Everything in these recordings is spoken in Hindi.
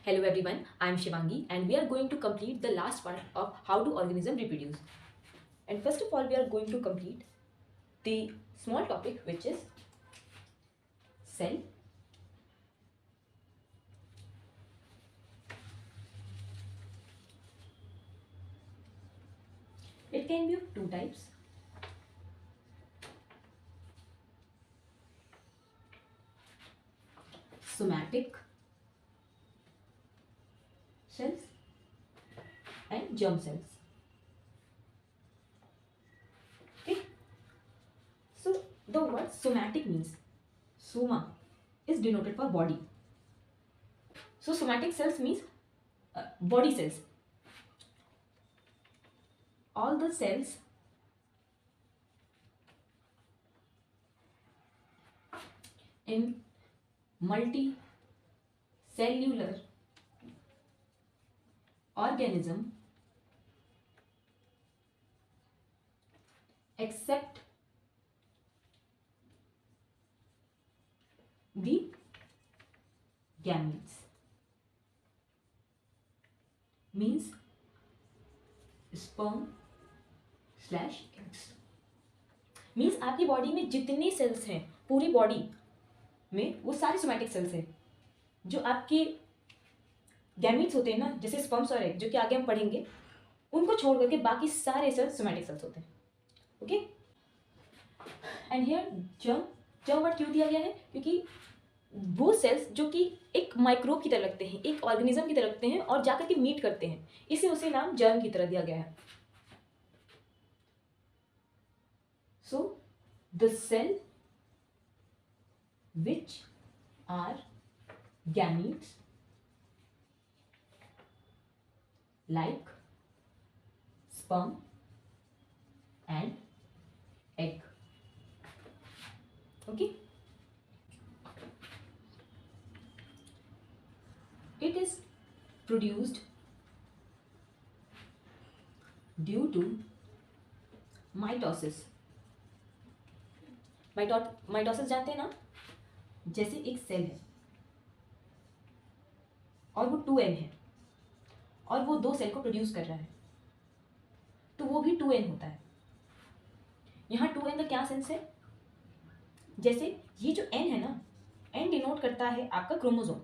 Hello everyone, I am Shivangi and we are going to complete the last part of how do organisms reproduce. And first of all, we are going to complete the small topic which is cell. It can be of two types. Somatic cells and germ cells. Okay. So the word somatic means soma is denoted for body. So somatic cells means body cells. All the cells in multicellular organism except the gametes means sperm slash eggs means आपकी बॉडी में जितने सेल्स हैं पूरी बॉडी में वो सारे सोमैटिक सेल्स हैं। जो आपके गैमीट्स होते हैं ना, जैसे स्पर्म्स और एग, जो कि आगे हम पढ़ेंगे, उनको छोड़ करके बाकी सारे सेल्स सोमैटिक सेल्स होते हैं। Okay, and here germ word क्यों दिया गया है? क्योंकि वो सेल्स जो कि एक माइक्रोब की तरह लगते हैं, एक ऑर्गेनिज्म की तरह लगते हैं और जाकर के मीट करते हैं, इसे उसे नाम जर्म की तरह दिया गया है। So the cell which are gametes like sperm and egg. Okay, it is produced due to mitosis. Mitosis जानते हैं ना? जैसे एक सेल है और वो 2n है और वो दो सेल को प्रोड्यूस कर रहा है, तो वो भी 2n होता है। यहाँ 2n का क्या सेंस है? जैसे ये जो n है ना, n डिनोट करता है आपका क्रोमोसोम।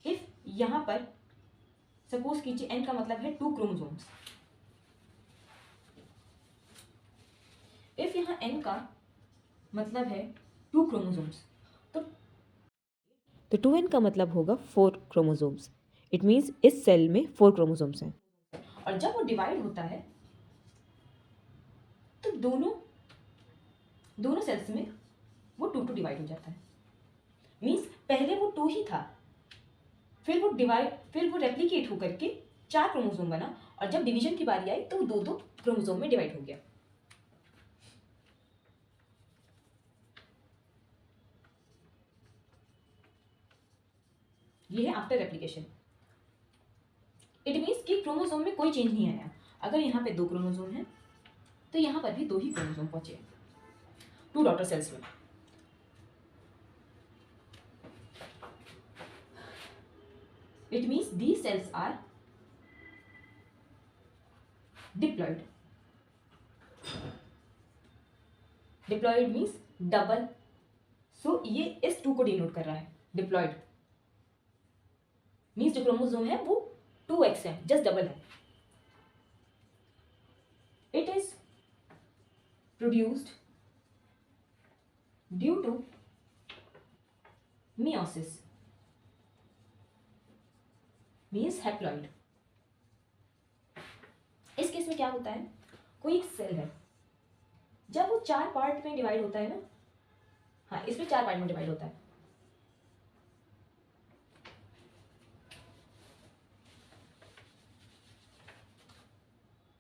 इफ यहाँ पर सपोज कीजिए n का मतलब है 2 क्रोमोसोम्स। इफ यहाँ n का मतलब है 2 क्रोमोसोम्स, तो 2n का मतलब होगा 4 क्रोमोसोम्स। इट मीन्स इस सेल में 4 क्रोमोसोम्स हैं। और जब वो डिवाइड होता है तो दोनों सेल्स में वो 2 डिवाइड हो जाता है। मीन्स पहले वो 2 ही था, फिर वो रेप्लिकेट होकर के 4 क्रोमोसोम बना, और जब डिवीजन की बारी आई तो वो 2 क्रोमोसोम में डिवाइड हो गया। ये है आफ्टर रेप्लिकेशन। इट मीन्स कि क्रोमोसोम में कोई चेंज नहीं आया। अगर यहाँ पे 2 क्रोमोसोम हैं तो यहाँ पर भी 2 ही क्रोमोसोम पहुंचे 2 डॉटर सेल्स में। It means these cells are diploid. Diploid means double. So ये इस 2 को डिनोट कर रहा है। डिप्लॉयड मीन्स जो क्रोमोसोम है वो 2x है, जस्ट डबल है। It is produced due to meiosis means haploid. इस केस में क्या होता है? कोई एक सेल है, जब वो 4 पार्ट में डिवाइड होता है ना, हाँ इसमें 4 पार्ट में डिवाइड होता है।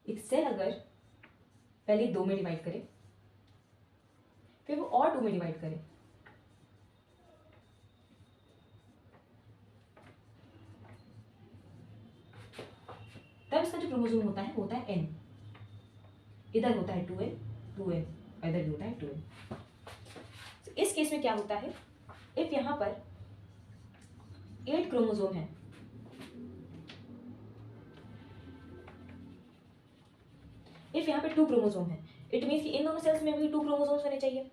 एक सेल अगर पहले 2 में डिवाइड करे, फिर वो और 2 में डिवाइड करे, तब इसका जो क्रोमोसोम होता है वो होता है n। इधर होता है 2n, इधर भी होता है 2n। तो इस केस में क्या होता है? इफ यहाँ पर 8 क्रोमोसोम है इफ यहाँ पे 2 क्रोमोसोम है, इट मीन्स कि इन दोनों सेल्स में भी 2 क्रोमोसोम्स होने चाहिए।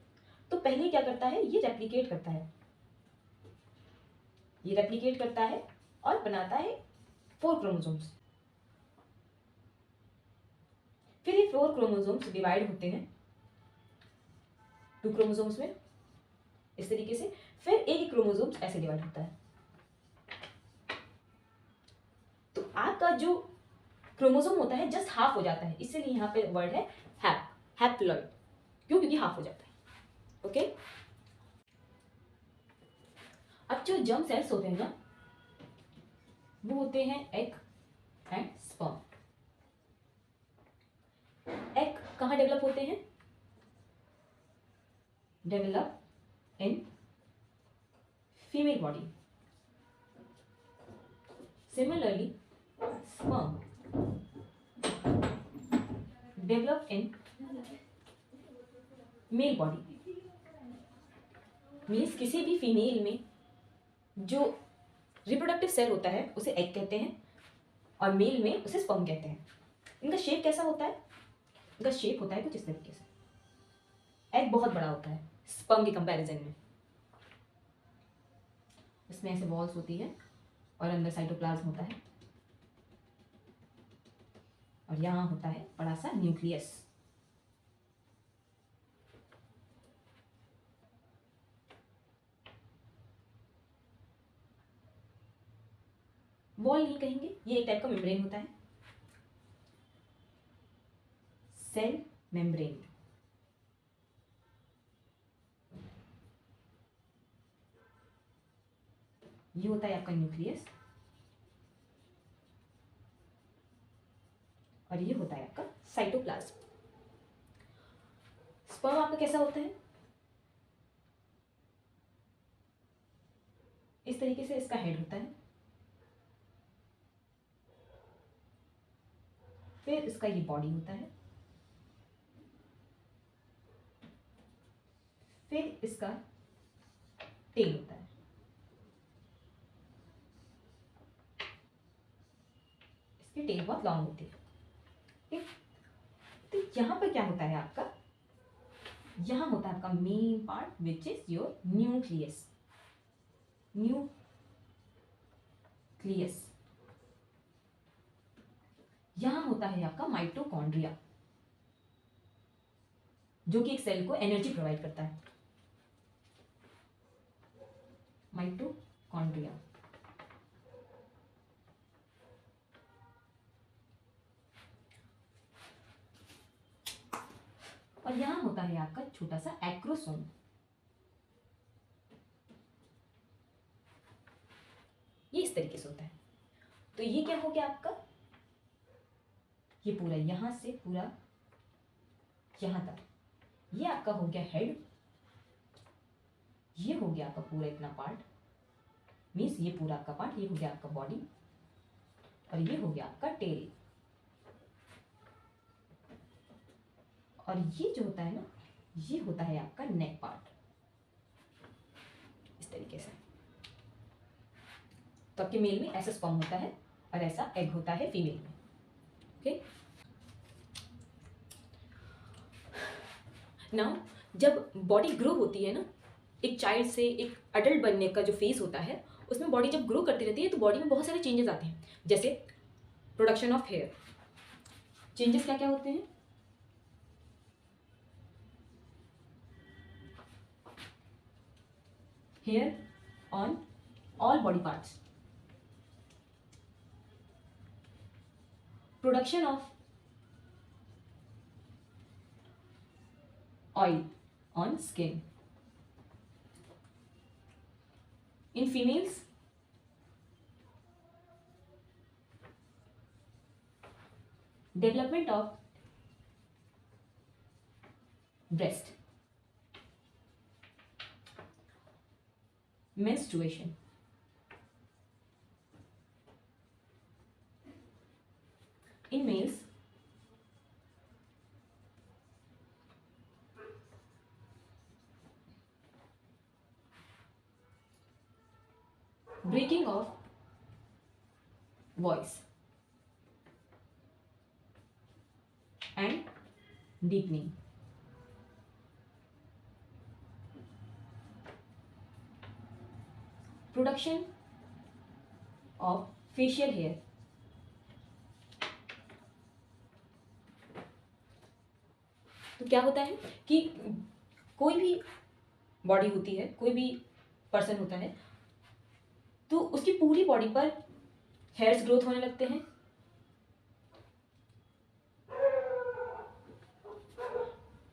तो पहले क्या करता है, ये रेप्लिकेट करता है, ये रेप्लिकेट करता है और बनाता है 4 क्रोमोसोम्स। फिर ये 4 क्रोमोसोम्स डिवाइड होते हैं 2 क्रोमोसोम्स में इस तरीके से, फिर एक क्रोमोसोम्स ऐसे डिवाइड होता है। तो आपका जो क्रोमोसोम होता है जस्ट हाफ हो जाता है, इसीलिए यहाँ पे वर्ड है हैप, हैप्लॉइड। क्यों? क्योंकि हाफ हो जाता है। ओके, अब जो जर्म सेल्स होते हैं ना, वो होते हैं एग एंड स्पर्म। एग कहाँ डेवलप होते हैं? Develop in female body. Similarly sperm develop in male body. Means किसी भी फीमेल में जो रिप्रोडक्टिव सेल होता है उसे एग कहते हैं और मेल में उसे स्पर्म कहते हैं। इनका शेप कैसा होता है? इनका शेप होता है कुछ इस तरीके से। एग बहुत बड़ा होता है स्पर्म के कंपैरिजन में। इसमें ऐसे वॉल्स होती है और अंदर साइटोप्लाज्म होता है और यहाँ होता है बड़ा सा न्यूक्लियस। वॉल नहीं कहेंगे, ये एक टाइप का मेम्ब्रेन होता है, सेल मेम्ब्रेन। ये होता है आपका न्यूक्लियस और ये होता है आपका साइटोप्लाज्म। स्पर्म आपका कैसा होता है? इस तरीके से इसका हेड होता है, फिर इसका ये बॉडी होता है, फिर इसका टेल होता है। इसकी टेल बहुत लॉन्ग होती है। ठीक, तो यहाँ पर क्या होता है आपका? यहाँ होता है आपका main part which is your nucleus. Nucleus यहाँ होता है आपका माइटोकॉन्ड्रिया, जो कि एक सेल को एनर्जी प्रोवाइड करता है। माइटोकॉन्ड्रिया। और यहां होता है आपका छोटा सा एक्रोसोम। ये इस तरीके से होता है। तो ये क्या हो गया आपका? ये पूरा यहां से पूरा यहां तक, ये आपका हो गया हेड। ये हो गया आपका पूरा इतना पार्ट, मीन्स ये पूरा आपका पार्ट, ये हो गया आपका बॉडी और ये हो गया आपका टेल। और ये जो होता है ना, ये होता है आपका नेक पार्ट इस तरीके से। तो आपके मेल में ऐसा स्पर्म होता है और ऐसा एग होता है फीमेल में। ओके, नाउ जब बॉडी ग्रो होती है ना, एक चाइल्ड से एक अडल्ट बनने का जो फेज होता है, उसमें बॉडी जब ग्रो करती रहती है तो बॉडी में बहुत सारे चेंजेस आते हैं। जैसे प्रोडक्शन ऑफ हेयर। चेंजेस क्या क्या होते हैं? Hair on all body parts. Production of oil on skin. In females, development of breast. Menstruation. In males, breaking of voice. And deepening. Production of facial hair. तो क्या होता है कि कोई भी बॉडी होती है, कोई भी पर्सन होता है, तो उसकी पूरी बॉडी पर हेयर्स ग्रोथ होने लगते हैं।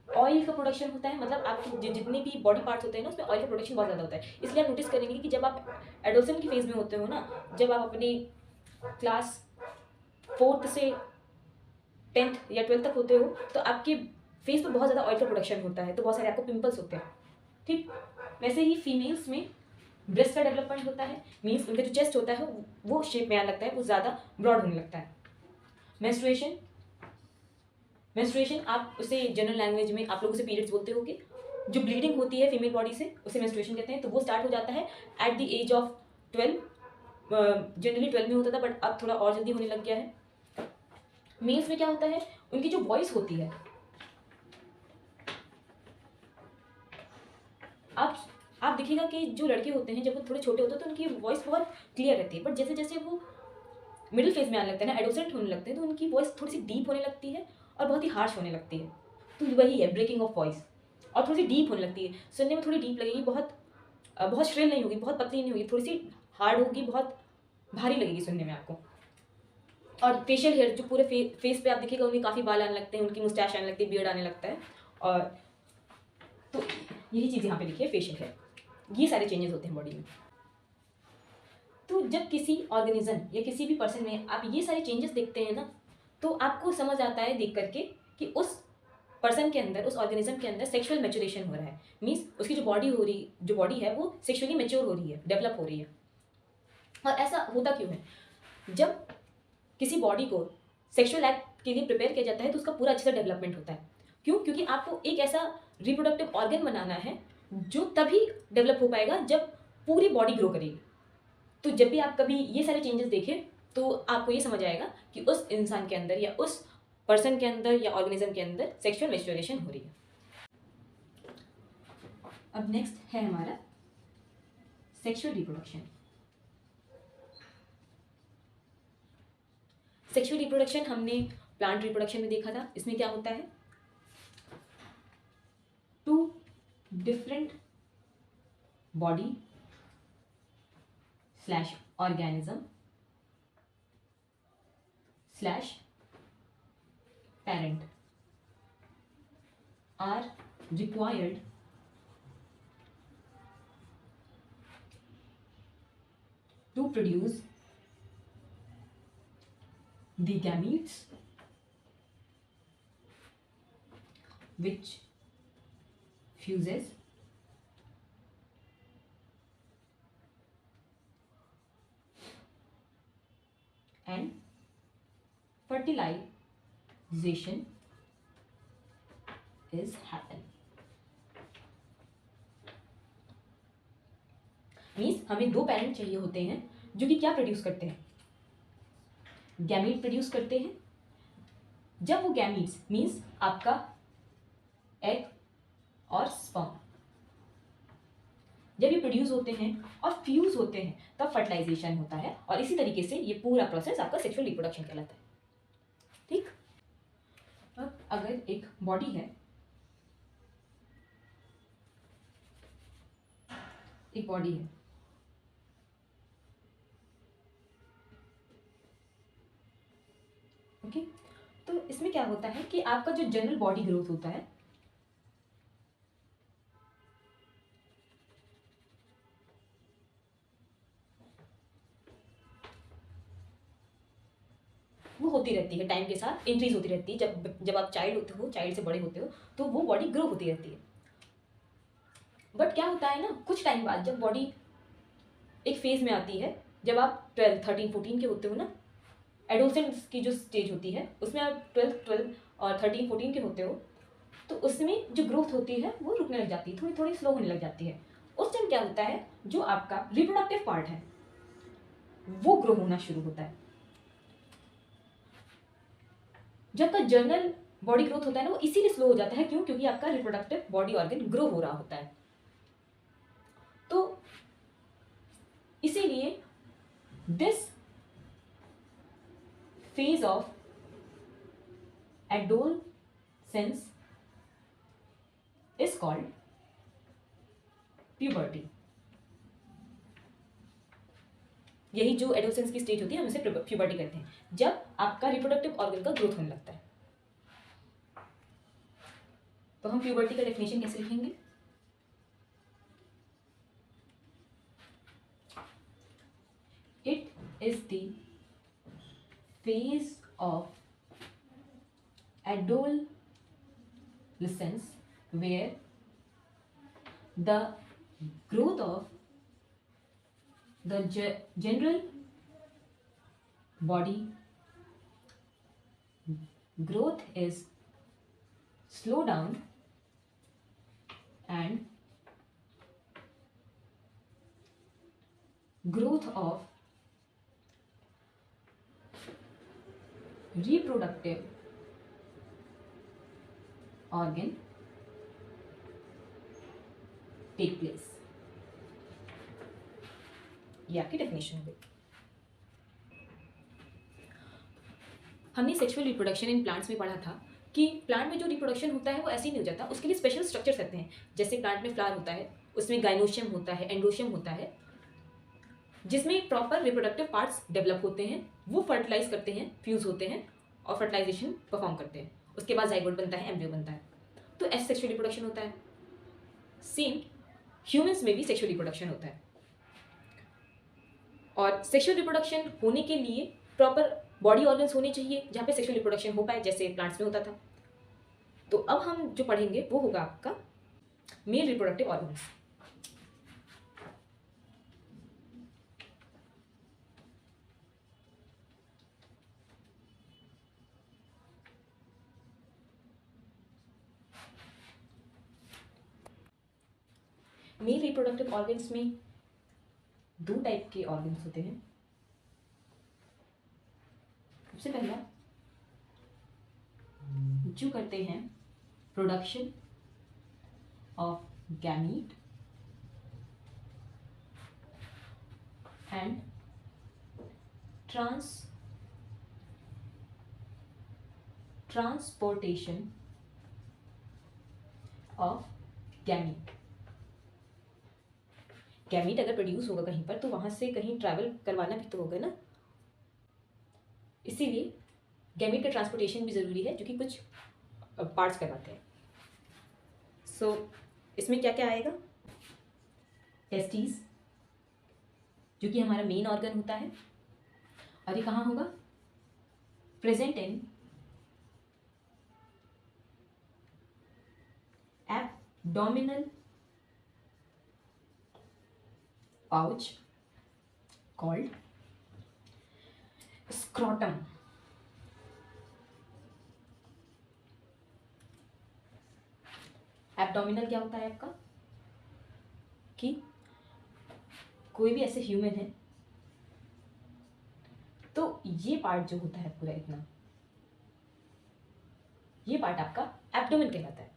ऑयल का प्रोडक्शन होता है, मतलब आपके जितने भी बॉडी पार्ट्स होते हैं ना, उसमें ऑयल का प्रोडक्शन बहुत ज़्यादा होता है। इसलिए आप नोटिस करेंगे कि जब आप एडोलसेंट की फेज में होते हो ना, जब आप अपनी क्लास 4th से 10th या 12th तक होते हो, तो आपके फेस पर बहुत ज़्यादा ऑयल का प्रोडक्शन होता है, तो बहुत सारे आपको पिंपल्स होते हैं। ठीक वैसे ही फीमेल्स में ब्रेस्ट का डेवलपमेंट होता है, मीन्स उनका जो चेस्ट होता है वो शेप में आने लगता है, वो ज़्यादा ब्रॉड होने लगता है। मेंस्ट्रुएशन, आप उसे जनरल लैंग्वेज में आप लोग उसे पीरियड्स बोलते होगे। जो ब्लीडिंग होती है फीमेल बॉडी से उसे मेंस्ट्रुएशन कहते हैं। तो वो स्टार्ट हो जाता है at the age of 12। Generally 12 में होता था, बट अब थोड़ा और जल्दी होने लग गया है। मेल्स में क्या होता है, उनकी जो वॉइस होती है, आप देखिएगा कि जो लड़के होते हैं जब वो थोड़े छोटे होते हैं तो उनकी वॉइस बहुत क्लियर रहती है, बट जैसे जैसे वो मिडिल फेज में आने लगते हैं ना, एडोसेंट होने लगते हैं, तो उनकी वॉइस थोड़ी सी डीप होने लगती है और बहुत ही हार्श होने लगती है। तो वही है ब्रेकिंग ऑफ वॉइस, और थोड़ी सी डीप होने लगती है, सुनने में थोड़ी डीप लगेगी, बहुत श्रिल नहीं होगी, बहुत पतली नहीं होगी, थोड़ी सी हार्ड होगी, बहुत भारी लगेगी सुनने में आपको। और फेशियल हेयर जो पूरे फेस पे आप देखिएगा, उनके काफ़ी बाल आने लगते हैं, उनकी मुस्टैच आने लगती है, बियर्ड आने लगता है। और तो यही चीज़ यहाँ पे लिखी है फेशियल हेयर, ये सारे चेंजेस होते हैं बॉडी में। तो जब किसी ऑर्गेनिज्म या किसी भी पर्सन में आप ये सारे चेंजेस देखते हैं ना, तो आपको समझ आता है देख करके कि उस पर्सन के अंदर, उस ऑर्गेनिज्म के अंदर सेक्सुअल मैच्योरेशन हो रहा है। मीन्स उसकी जो बॉडी है वो सेक्सुअली मैच्योर हो रही है, डेवलप हो रही है। और ऐसा होता क्यों है? जब किसी बॉडी को सेक्सुअल एक्ट के लिए प्रिपेयर किया जाता है तो उसका पूरा अच्छे से डेवलपमेंट होता है। क्यों? क्योंकि आपको एक ऐसा रिप्रोडक्टिव ऑर्गन बनाना है जो तभी डेवलप हो पाएगा जब पूरी बॉडी ग्रो करेगी। तो जब भी आप कभी ये सारे चेंजेस देखें तो आपको ये समझ आएगा कि उस इंसान के अंदर या उस पर्सन के अंदर या ऑर्गेनिज्म के अंदर सेक्सुअल मैच्योरेशन हो रही है। अब नेक्स्ट है हमारा सेक्सुअल रिप्रोडक्शन। सेक्सुअल रिप्रोडक्शन हमने प्लांट रिप्रोडक्शन में देखा था। इसमें क्या होता है, 2 different body / organism / parent are required to produce the gametes which fuses and fertilization is happen। Means हमें 2 पेरेंट चाहिए होते हैं जो कि क्या प्रोड्यूस करते हैं, गैमीट प्रोड्यूस करते हैं। जब वो गैमीट्स मीन्स आपका एग और स्पर्म जब ये प्रोड्यूस होते हैं और फ्यूज होते हैं तब फर्टिलाइजेशन होता है, और इसी तरीके से ये पूरा प्रोसेस आपका सेक्सुअल रिप्रोडक्शन कहलाता है। ठीक, अब अगर एक बॉडी है, ओके, तो इसमें क्या होता है कि आपका जो जनरल बॉडी ग्रोथ होता है वो होती रहती है, टाइम के साथ इंक्रीज होती रहती है। जब आप चाइल्ड होते हो, चाइल्ड से बड़े होते हो, तो वो बॉडी ग्रो होती रहती है। बट क्या होता है ना, कुछ टाइम बाद जब बॉडी एक फेज में आती है, जब आप 12, 13, 14 के होते हो ना, एडोसेंस की जो स्टेज होती है उसमें आप 12 और 13, 14 के होते हो, तो उसमें जो ग्रोथ होती है वो रुकने लग जाती है, थोड़ी थोड़ी स्लो होने लग जाती है। उस टाइम क्या होता है, जो आपका रिप्रोडक्टिव पार्ट है वो ग्रो होना शुरू होता है। जब का जनरल बॉडी ग्रोथ होता है ना, वो इसीलिए स्लो हो जाता है। क्यों? क्योंकि आपका रिप्रोडक्टिव बॉडी ऑर्गन ग्रो हो रहा होता है। तो इसीलिए this phase of adolescence is called puberty. यही जो एडोलसेंस की स्टेज होती है, हम इसे प्यूबर्टी कहते हैं, जब आपका रिप्रोडक्टिव ऑर्गन का ग्रोथ होने लगता है। तो हम प्यूबर्टी का डेफिनेशन कैसे लिखेंगे? It is the phase of adolescence where the growth of the general body growth is slow down and growth of reproductive organ take place। ये आपकी डेफिनेशन हो गई। हमने सेक्सुअल रिप्रोडक्शन इन प्लांट्स में पढ़ा था कि प्लांट में जो रिप्रोडक्शन होता है वो ऐसे ही नहीं हो जाता, उसके लिए स्पेशल स्ट्रक्चर्स रहते हैं। जैसे प्लांट में फ्लावर होता है, उसमें गाइनोशियम होता है, एंडोशियम होता है, जिसमें प्रॉपर रिप्रोडक्टिव पार्ट्स डेवलप होते हैं, वो फर्टिलाइज करते हैं, फ्यूज होते हैं और फर्टिलाइजेशन परफॉर्म करते हैं। उसके बाद जाइगोट बनता है, एम्ब्रियो बनता है। तो ऐसे सेक्सुअल रिप्रोडक्शन होता है। सेम ह्यूमंस में भी सेक्सुअल रिप्रोडक्शन होता है, और सेक्सुअल रिप्रोडक्शन होने के लिए प्रॉपर बॉडी ऑर्गन्स होने चाहिए जहाँ पे सेक्सुअल रिप्रोडक्शन हो पाए, जैसे प्लांट्स में होता था। तो अब हम जो पढ़ेंगे वो होगा आपका male reproductive organs. Male reproductive organs में दो टाइप के ऑर्गन्स होते हैं। सबसे पहला जो करते हैं production of gamete and transportation of gamete. Gamete अगर प्रोड्यूस होगा कहीं पर तो वहां से कहीं ट्रैवल करवाना भी तो होगा ना, इसीलिए गैमीट का ट्रांसपोर्टेशन भी ज़रूरी है, जो कि कुछ पार्ट्स करवाते हैं। सो इसमें क्या क्या आएगा? टेस्टिस, जो कि हमारा मेन ऑर्गन होता है, और ये कहाँ होगा? Present in abdominal pouch called scrotum. Abdominal क्या होता है आपका? कि कोई भी ऐसे ह्यूमन है तो ये पार्ट जो होता है पूरा इतना, ये पार्ट आपका एब्डोमेन कहलाता है।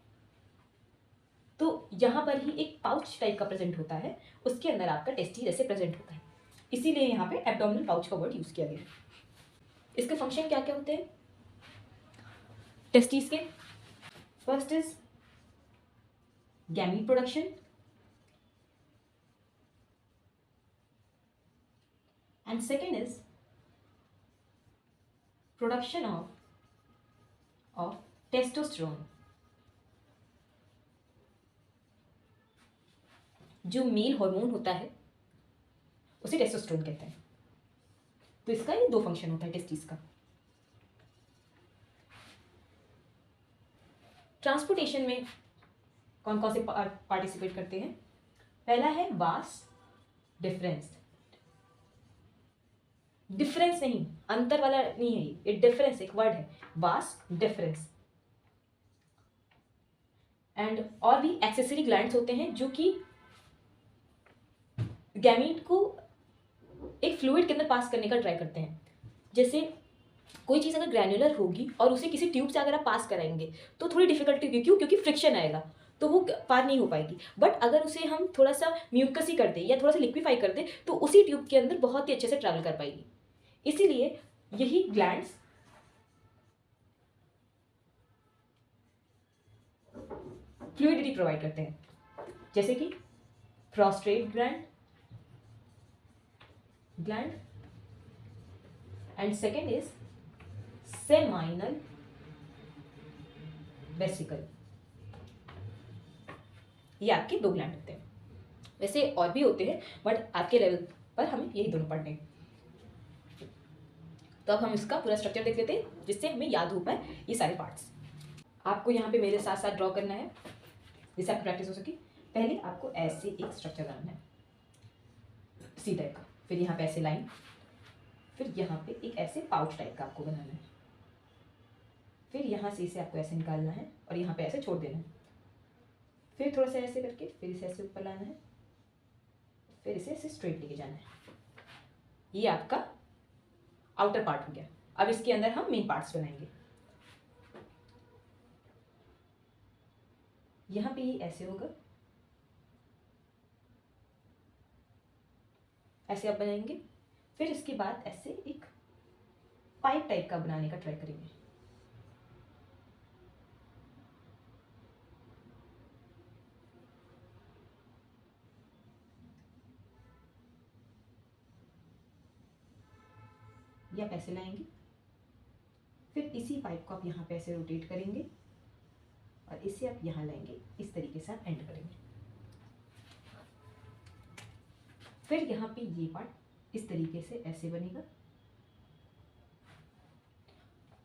तो यहाँ पर ही एक पाउच टाइप का प्रेजेंट होता है, उसके अंदर आपका टेस्टी जैसे प्रेजेंट होता है, इसीलिए यहाँ पे एब्डोमिनल पाउच का वर्ड यूज किया गया है। इसके फंक्शन क्या क्या होते हैं टेस्टिस के? First is gamete production, and second is production of testosterone. जो मेल हार्मोन होता है उसे टेस्टोस्टेरोन कहते हैं। तो इसका ये दो फंक्शन होता है टेस्टिस का। ट्रांसपोर्टेशन में कौन कौन से पार्टिसिपेट करते हैं? पहला है वास डिफरेंस। डिफरेंस नहीं, अंतर वाला नहीं है, ये डिफरेंस एक वर्ड है, वास डिफरेंस। एंड और भी एक्सेसरी ग्लैंड्स होते हैं जो कि गैमीट को एक फ्लूइड के अंदर पास करने का ट्राई करते हैं। जैसे कोई चीज़ अगर ग्रैन्युलर होगी और उसे किसी ट्यूब से अगर आप पास कराएंगे तो थोड़ी डिफिकल्टी होगी, क्यों? क्योंकि फ्रिक्शन आएगा, तो वो पार नहीं हो पाएगी। बट अगर उसे हम थोड़ा सा म्यूकसी कर दें या थोड़ा सा लिक्विफाई कर दें तो उसी ट्यूब के अंदर बहुत ही अच्छे से ट्रैवल कर पाएगी। इसीलिए यही ग्लैंड्स फ्लूइडिटी प्रोवाइड करते हैं, जैसे कि prostate gland and second is seminal vesicle. ये आपके दो ग्लैंड होते हैं, वैसे और भी होते हैं बट आपके लेवल पर हमें यही दोनों पढ़ने हैं। तो अब हम इसका पूरा स्ट्रक्चर देख लेते हैं जिससे हमें याद हो पाए ये सारे पार्ट्स। आपको यहाँ पे मेरे साथ साथ ड्रॉ करना है जिससे आपकी प्रैक्टिस हो सके। पहले आपको ऐसे एक स्ट्रक्चर बनाना है सी टाइप का, फिर यहाँ पे ऐसे लाइन, फिर यहाँ पे एक ऐसे पाउच टाइप का आपको बनाना है, फिर यहाँ से इसे आपको ऐसे निकालना है और यहाँ पे ऐसे छोड़ देना है, फिर थोड़ा सा ऐसे करके फिर इसे ऐसे ऊपर लाना है, फिर इसे ऐसे स्ट्रेट लेके जाना है। ये आपका आउटर पार्ट हो गया। अब इसके अंदर हम मेन पार्ट्स बनाएंगे। यहाँ पे ये ऐसे होगा, ऐसे आप बनाएंगे, फिर इसके बाद ऐसे एक पाइप टाइप का बनाने का ट्राई करेंगे। ये आप ऐसे लाएंगे, फिर इसी पाइप को आप यहाँ पे ऐसे रोटेट करेंगे और इसे आप यहाँ लाएंगे, इस तरीके से आप एंड करेंगे। फिर यहाँ पे ये पार्ट इस तरीके से ऐसे बनेगा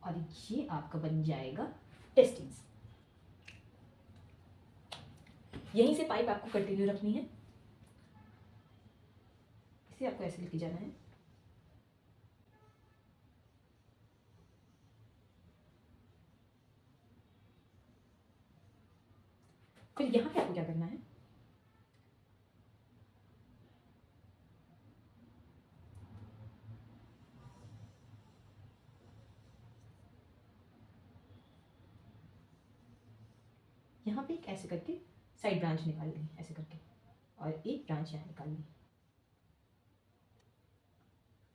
और ये आपका बन जाएगा टेस्टिस। यहीं से पाइप आपको कंटिन्यू रखनी है, इसे आपको ऐसे लेके जाना है, फिर यहाँ पे आपको क्या करना है, यहाँ पे एक ऐसे करके साइड ब्रांच निकाल ली ऐसे करके और एक ब्रांच यहाँ निकाल ली।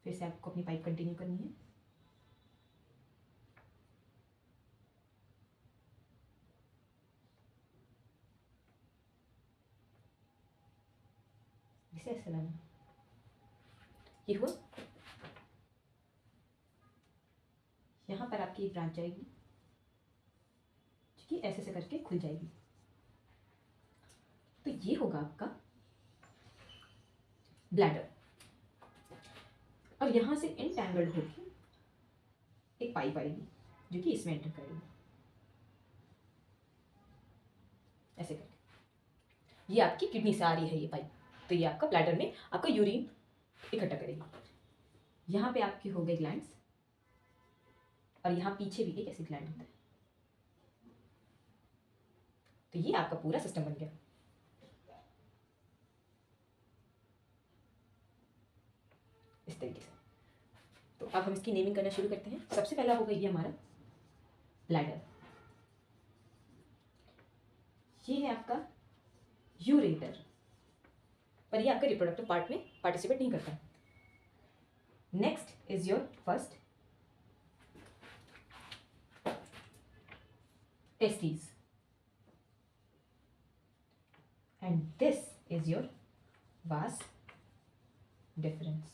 फिर से आपको अपनी पाइप कंटिन्यू करनी है, इसे ऐसे लाना, ये हुआ। यहाँ पर आपकी एक ब्रांच जाएगी कि ऐसे से करके खुल जाएगी। तो ये होगा आपका ब्लैडर और यहाँ से एंटैंगल्ड होकर एक पाइप आएगी जो कि इसमें एंटर करेगी ऐसे करके। ये आपकी किडनी से आ रही है ये पाइप, तो ये आपका ब्लैडर में आपका यूरिन इकट्ठा करेगी। यहाँ पे आपके हो गए ग्लैंड्स और यहाँ पीछे भी एक ऐसी ग्लैंड होता है। तो ये आपका पूरा सिस्टम बन गया। इस तरीके से। तो अब हम इसकी नेमिंग करना शुरू करते हैं। सबसे पहला होगा ये हमारा ब्लैडर, ये है आपका यूरेटर, पर ये आपका रिप्रोडक्टिव पार्ट में पार्टिसिपेट नहीं करता। Next is your first testis and this is your vas deferens.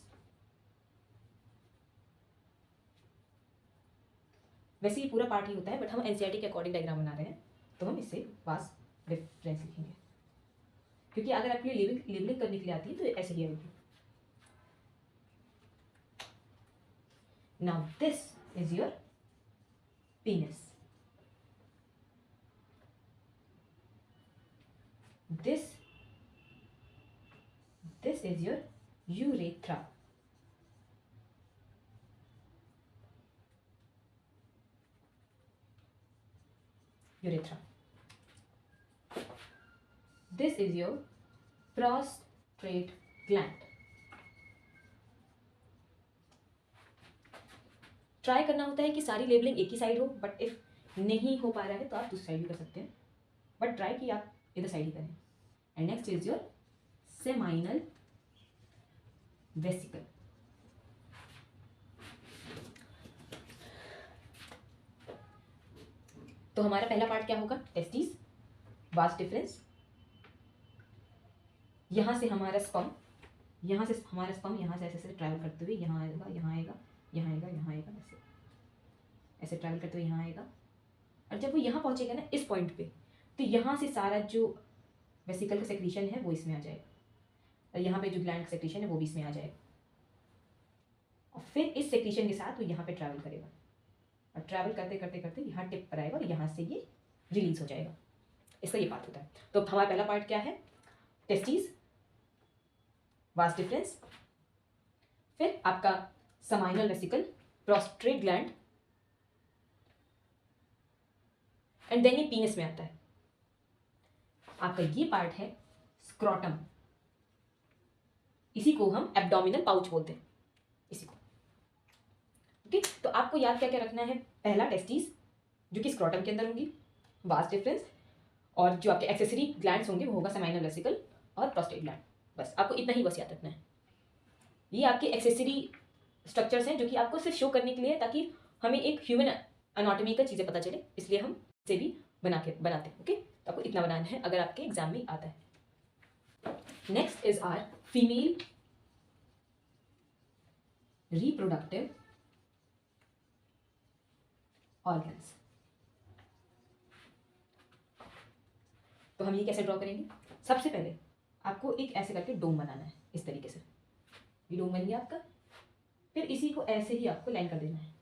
वैसे ये पूरा पार्ट ही होता है बट हम एनसीईआरटी के अकॉर्डिंग डायग्राम बना रहे हैं तो हम इससे वास डिफरेंस लिखेंगे, क्योंकि अगर आपके लिए लेबलिंग करने के लिए आती है तो ऐसे ही आएगी। Now this is your penis, this is your urethra, this is your prostate gland, try करना होता है कि सारी लेबलिंग एक ही साइड हो, बट इफ नहीं हो पा रहा है तो आप दूसरी साइड भी कर सकते हैं, बट ट्राई कि आप इधर साइड ही करें। And next is your seminal vesicle. तो हमारा पहला पार्ट क्या होगा, टेस्टिस, वास्ट डिफरेंस, यहाँ से हमारा स्पर्म, यहाँ से हमारा स्पर्म यहाँ से ऐसे ट्रैवल करते हुए यहाँ आएगा, यहाँ आएगा, यहाँ आएगा, यहाँ आएगा, ऐसे ऐसे ट्रैवल करते हुए यहाँ आएगा। और जब वो यहाँ पहुँचेगा ना इस पॉइंट पे, तो यहाँ से सारा जो वेसिकल का सेक्रीशन है वो इसमें आ जाएगा, और यहाँ पे जो ग्लैंड का सेक्रीशन है वो भी इसमें आ जाएगा, और फिर इस सेक्रीशन के साथ वो यहाँ पे ट्रैवल करेगा, और ट्रैवल करते करते करते यहाँ टिप पर आएगा और यहाँ से ये रिलीज हो जाएगा। इसका ये पार्ट होता है। तो हमारा पहला पार्ट क्या है, टेस्टिस, वास्ट डिफरेंस, फिर आपका seminal vesicle, prostate gland, and then ये पीनस में आता है। आपका ये पार्ट है स्क्रोटम, इसी को हम एब्डोमिनल पाउच बोलते हैं, इसी को। ओके, तो आपको याद क्या क्या रखना है, पहला टेस्टिस जो कि स्क्रोटम के अंदर होंगी, वास्ट डिफरेंस, और जो आपके एक्सेसरी ग्लैंड्स होंगे वो होगा सेमाइनल वेसिकल और प्रोस्टेट ग्लैंड। बस आपको इतना ही बस याद रखना है। ये आपके एक्सेसरी स्ट्रक्चर्स हैं जो कि आपको सिर्फ शो करने के लिए, ताकि हमें एक ह्यूमन एनाटॉमी का चीज़ें पता चले, इसलिए हम इसे भी बनाते हैं। ओके, तो आपको इतना बनाना है अगर आपके एग्जाम में आता है। Next is our female reproductive organs. तो हम ये कैसे ड्रॉ करेंगे, सबसे पहले आपको एक ऐसे करके डोम बनाना है, इस तरीके से ये डोम बन गया आपका। फिर इसी को ऐसे ही आपको लाइन कर देना है,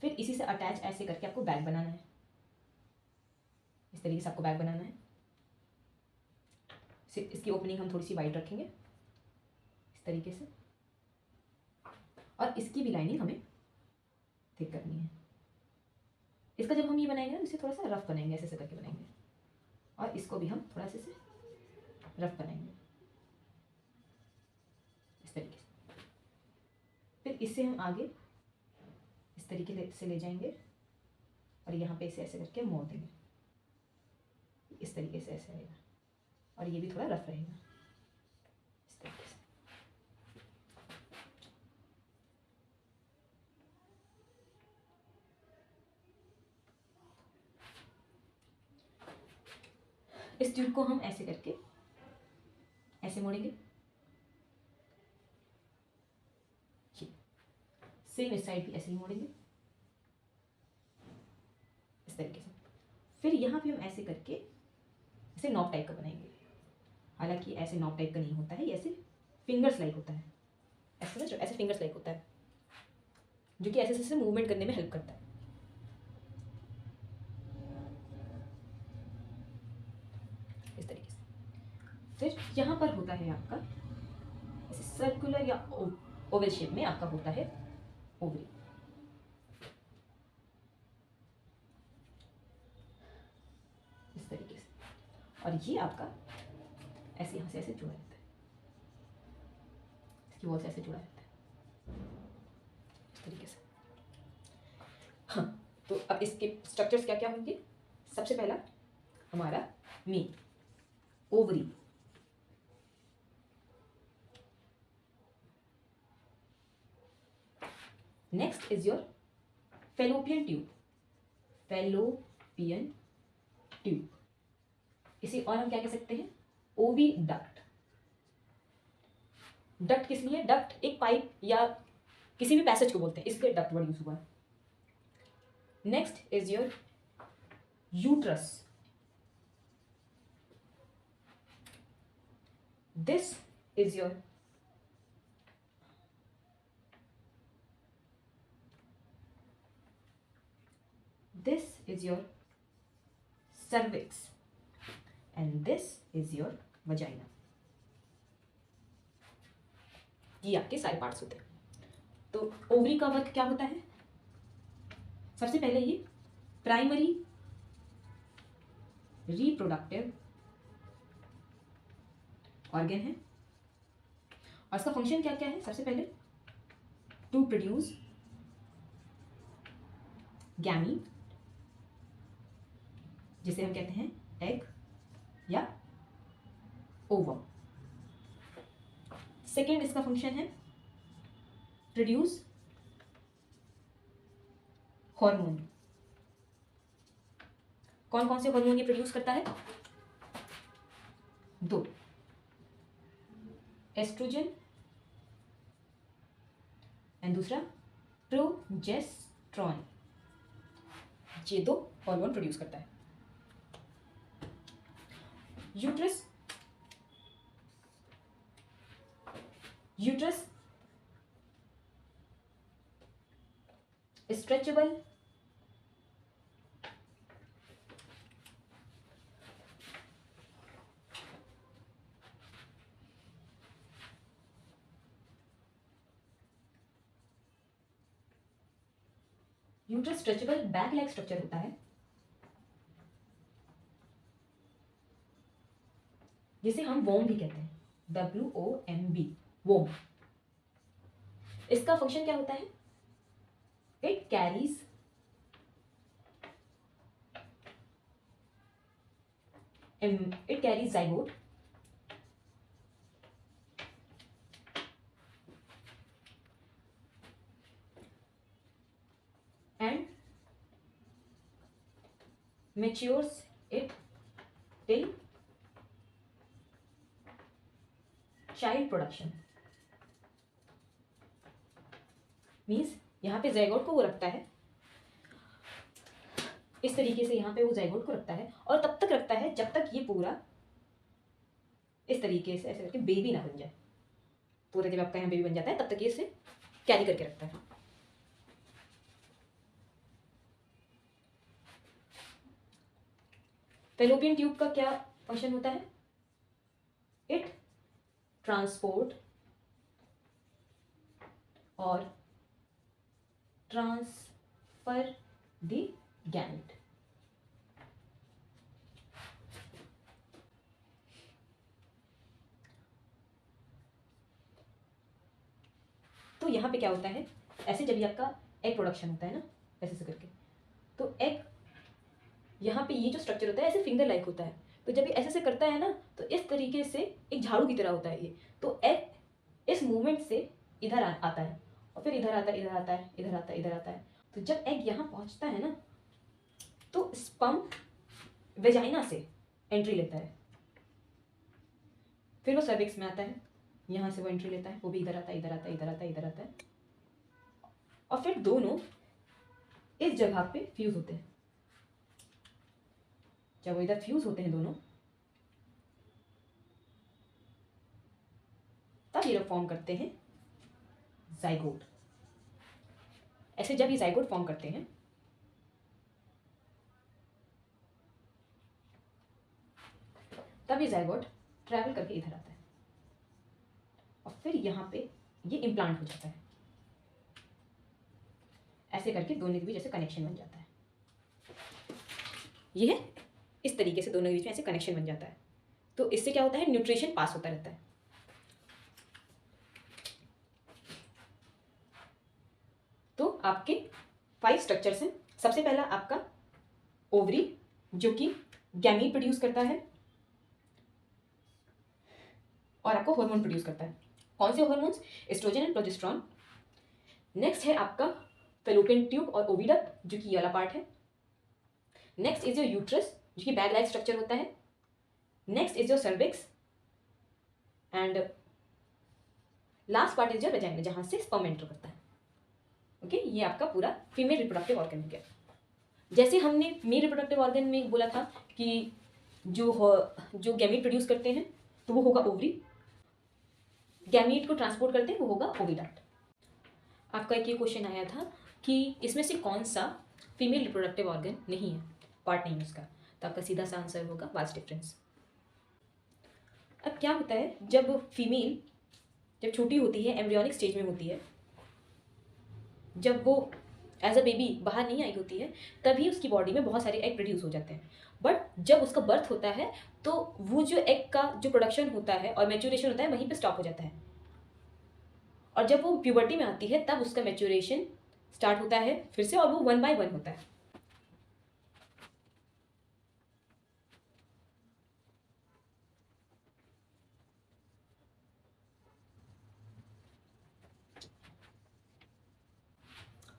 फिर इसी से अटैच ऐसे करके आपको बैग बनाना है, इस तरीके से आपको बैग बनाना है। इसकी ओपनिंग हम थोड़ी सी वाइड रखेंगे इस तरीके से, और इसकी भी लाइनिंग हमें थिक करनी है। इसका जब हम ये बनाएंगे ना, इसे थोड़ा सा रफ बनाएंगे, ऐसे करके बनाएंगे, और इसको भी हम थोड़ा से रफ बनाएंगे इस तरीके से। फिर इससे हम आगे इस तरीके से ले जाएंगे, और यहाँ पे इसे ऐसे करके मोड़ देंगे, इस तरीके से ऐसे आएगा, और ये भी थोड़ा रफ रहेगा इस तरीके से। इस ट्यूब को हम ऐसे करके ऐसे मोड़ेंगे, सेम इस साइड भी ऐसे ही मोड़ेंगे इस तरीके से। फिर यहाँ भी हम ऐसे करके ऐसे नॉब टाइप का बनाएंगे, हालांकि ऐसे नॉब टाइप का नहीं होता है, ये ऐसे फिंगर्स लाइक होता है, ऐसे फिंगर्स लाइक होता है, जो कि ऐसे ऐसे मूवमेंट करने में हेल्प करता है इस तरीके से। फिर यहाँ पर होता है आपका ऐसे सर्कुलर या ओवल शेप में आपका होता है ओवरी, इस तरीके से, और ये आपका ऐसे यहाँ से ऐसे जुड़ा रहता है, इसकी वॉल से ऐसे जुड़ा रहता है इस तरीके से। हाँ, तो अब इसके स्ट्रक्चर्स क्या क्या होंगे, सबसे पहला हमारा mean, ovary, next is your fallopian tube, fallopian tube, इसे और हम क्या कह सकते हैं, ओवी डक्ट। डक्ट किस लिए, डक्ट एक पाइप या किसी भी पैसेज को बोलते हैं, इसलिए डक्ट वर्ड यूज हुआ है। Next is your uterus, this is your cervix, and this is your vagina। ये आपके सारे पार्ट्स होते हैं। तो ओवरी का वर्क क्या होता है, सबसे पहले ये प्राइमरी रिप्रोडक्टिव ऑर्गन है, और इसका फंक्शन क्या क्या है, सबसे पहले टू प्रोड्यूस गैमीट, जिसे हम कहते हैं एग या ओवम। सेकेंड इसका फंक्शन है प्रोड्यूस हार्मोन। कौन कौन से हार्मोन ये प्रोड्यूस करता है? 2, एस्ट्रोजन एंड दूसरा प्रोजेस्ट्रॉन। ये 2 हार्मोन प्रोड्यूस करता है। Uterus stretchable bag like structure होता है, जिसे हम वोम भी कहते हैं, WOMB, वोम। इसका फंक्शन क्या होता है? It carries zygote and matures it till child production. Means यहाँ पे जाइगोट को वो रखता है, इस तरीके से यहाँ पे वो जाइगोट को रखता है और तब तक रखता है जब तक ये पूरा इस तरीके से ऐसे करके बेबी ना बन जाए। पूरा जब आपका यहाँ बेबी बन जाता है तब तक ये इसे कैरी करके रखता है। फैलोपियन ट्यूब का क्या फंक्शन होता है? इट ट्रांसपोर्ट और ट्रांसफर द गैमेट। तो यहाँ पे क्या होता है, ऐसे जब ये आपका एग प्रोडक्शन होता है ना, ऐसे से करके, तो एग यहाँ पे ये जो स्ट्रक्चर होता है ऐसे फिंगर लाइक होता है। तो जब ये ऐसे से करता है ना, तो इस तरीके से एक झाड़ू की तरह होता है ये। तो एग इस मूवमेंट से इधर आता है और फिर इधर आता है, इधर आता है, इधर आता है, इधर आता है। तो जब एग यहाँ पहुँचता है ना, तो स्पर्म वेजाइना से एंट्री लेता है, फिर वो सर्विक्स में आता है, यहाँ से वो एंट्री लेता है, वो भी इधर आता है, इधर आता है, इधर आता है, इधर आता है, और फिर दोनों इस जगह पे फ्यूज होते हैं। जब वो इधर फ्यूज होते हैं दोनों, तब ये लोग फॉर्म करते हैं जाइगोट। ऐसे जब ये जाइगोट फॉर्म करते हैं, तब ये जाइगोट ट्रैवल करके इधर आता है और फिर यहाँ पे ये इम्प्लांट हो जाता है। ऐसे करके दोनों के बीच ऐसे कनेक्शन बन जाता है। ये है इस तरीके से दोनों के बीच में ऐसे कनेक्शन बन जाता है। तो इससे क्या होता है, न्यूट्रिशन पास होता रहता है। तो आपके 5 स्ट्रक्चर्स हैं। सबसे पहला आपका ओवरी, जो कि गैमीट प्रोड्यूस करता है और आपको हार्मोन प्रोड्यूस करता है। कौन से hormones? Oestrogen and progesterone. Next है आपका फैलोपियन ट्यूब और ओविडक्ट, जो कि ये वाला पार्ट है। नेक्स्ट इज योर यूट्रस, जो कि बैग लाइक स्ट्रक्चर होता है। Next is your cervix and last part is your vagina, जहां से स्पर्म एंटर करता है। ओके, ये आपका पूरा फीमेल रिप्रोडक्टिव ऑर्गन हो गया। जैसे हमने मेल रिप्रोडक्टिव ऑर्गन में बोला था कि जो गैमीट प्रोड्यूस करते हैं तो वो होगा ओवरी, गैमीट को ट्रांसपोर्ट करते हैं वो होगा ओविडक्ट। आपका एक ये क्वेश्चन आया था कि इसमें से कौन सा फीमेल रिप्रोडक्टिव ऑर्गन नहीं है, पार्ट नहीं है उसका, तो आपका सीधा सा आंसर होगा वास डिफरेंस। अब क्या होता है, जब फीमेल जब छोटी होती है, एम्ब्रियोनिक स्टेज में होती है, जब वो एज अ बेबी बाहर नहीं आई होती है, तभी उसकी बॉडी में बहुत सारे एग प्रोड्यूस हो जाते हैं। बट जब उसका बर्थ होता है तो वो जो एग का जो प्रोडक्शन होता है और मैच्योरेशन होता है वहीं पे स्टॉप हो जाता है। और जब वो प्यूबर्टी में आती है तब उसका मैच्योरेशन स्टार्ट होता है फिर से, और वो 1 बाय 1 होता है।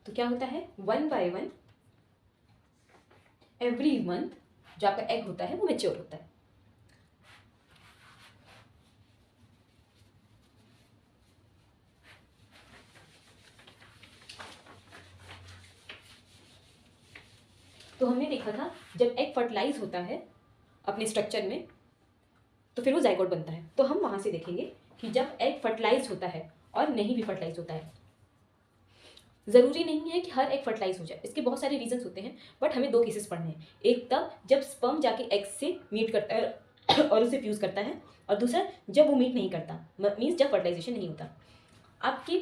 तो क्या होता है, 1 बाय 1 एवरी मंथ जो आपका एग होता है वो मैच्योर होता है। तो हमने देखा था जब एग फर्टिलाइज होता है अपने स्ट्रक्चर में तो फिर वो जाइगोट बनता है। तो हम वहां से देखेंगे कि जब एग फर्टिलाइज होता है और नहीं भी फर्टिलाइज होता है, ज़रूरी नहीं है कि हर एग फर्टिलाइज हो जाए, इसके बहुत सारे रीजंस होते हैं, बट हमें 2 केसेस पढ़ने हैं। एक तब जब स्पर्म जाके एग से मीट करता है और उसे फ्यूज़ करता है, और दूसरा जब वो मीट नहीं करता, मीन्स जब फर्टिलाइजेशन नहीं होता। आपकी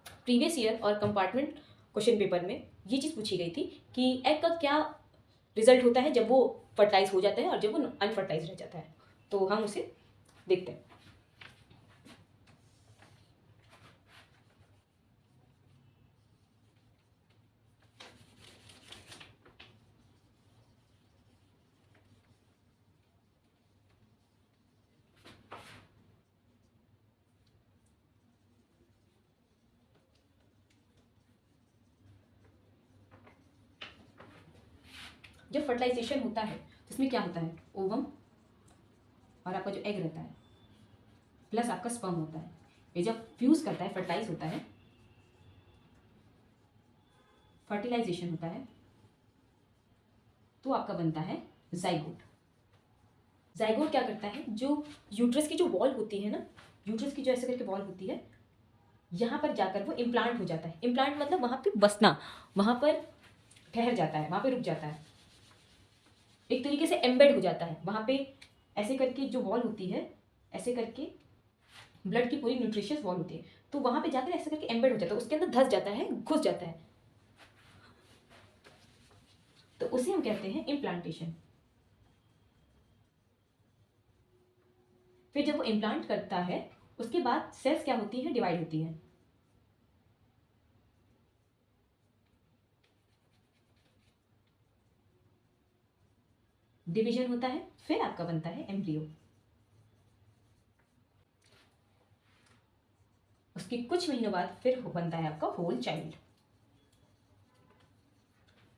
प्रीवियस ईयर और कंपार्टमेंट क्वेश्चन पेपर में ये चीज़ पूछी गई थी कि एग का क्या रिजल्ट होता है जब वो फर्टिलाइज हो जाता है और जब वो अनफर्टिलाइज रह जाता है। तो हम उसे देखते हैं। जब फर्टिलाइजेशन होता है तो इसमें क्या होता है, ओवम और आपका जो एग रहता है प्लस आपका स्पर्म होता है, ये जब फ्यूज करता है, फर्टिलाइज होता है, फर्टिलाइजेशन होता है, तो आपका बनता है जाइगोट। जाइगोट क्या करता है, जो यूट्रस की जो वॉल होती है ना, यूट्रस की जो ऐसे करके वॉल होती है, यहाँ पर जाकर वो इम्प्लांट हो जाता है। इम्प्लांट मतलब वहाँ पे बसना, वहाँ पर ठहर जाता है, वहाँ पे रुक जाता है, एक तरीके से एम्बेड हो जाता है वहाँ पे। ऐसे करके जो वॉल होती है, ऐसे करके ब्लड की पूरी न्यूट्रिशियस वॉल होती है, तो वहाँ पे जाकर ऐसे करके एम्बेड हो जाता है, उसके अंदर धस जाता है, घुस जाता है, तो उसे हम कहते हैं इम्प्लांटेशन। फिर जब वो इम्प्लांट करता है उसके बाद सेल्स क्या होती है, डिवाइड होती है। डिवीजन होता है, फिर आपका बनता है एम्ब्रियो। उसके कुछ महीनों बाद फिर बनता है आपका होल चाइल्ड।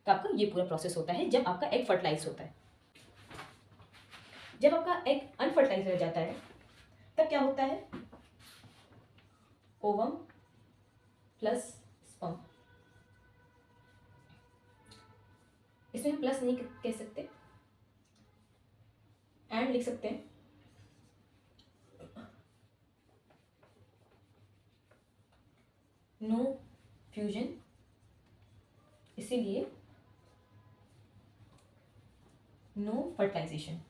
तो आपका ये पूरा प्रोसेस होता है जब आपका एग फर्टिलाइज होता है। जब आपका एग अनफर्टिलाइज रह जाता है तब क्या होता है, ओवम प्लस स्पर्म। इसे हम प्लस नहीं कह सकते, एंड लिख सकते हैं। नो फ्यूजन, इसीलिए नो फर्टिलाइजेशन।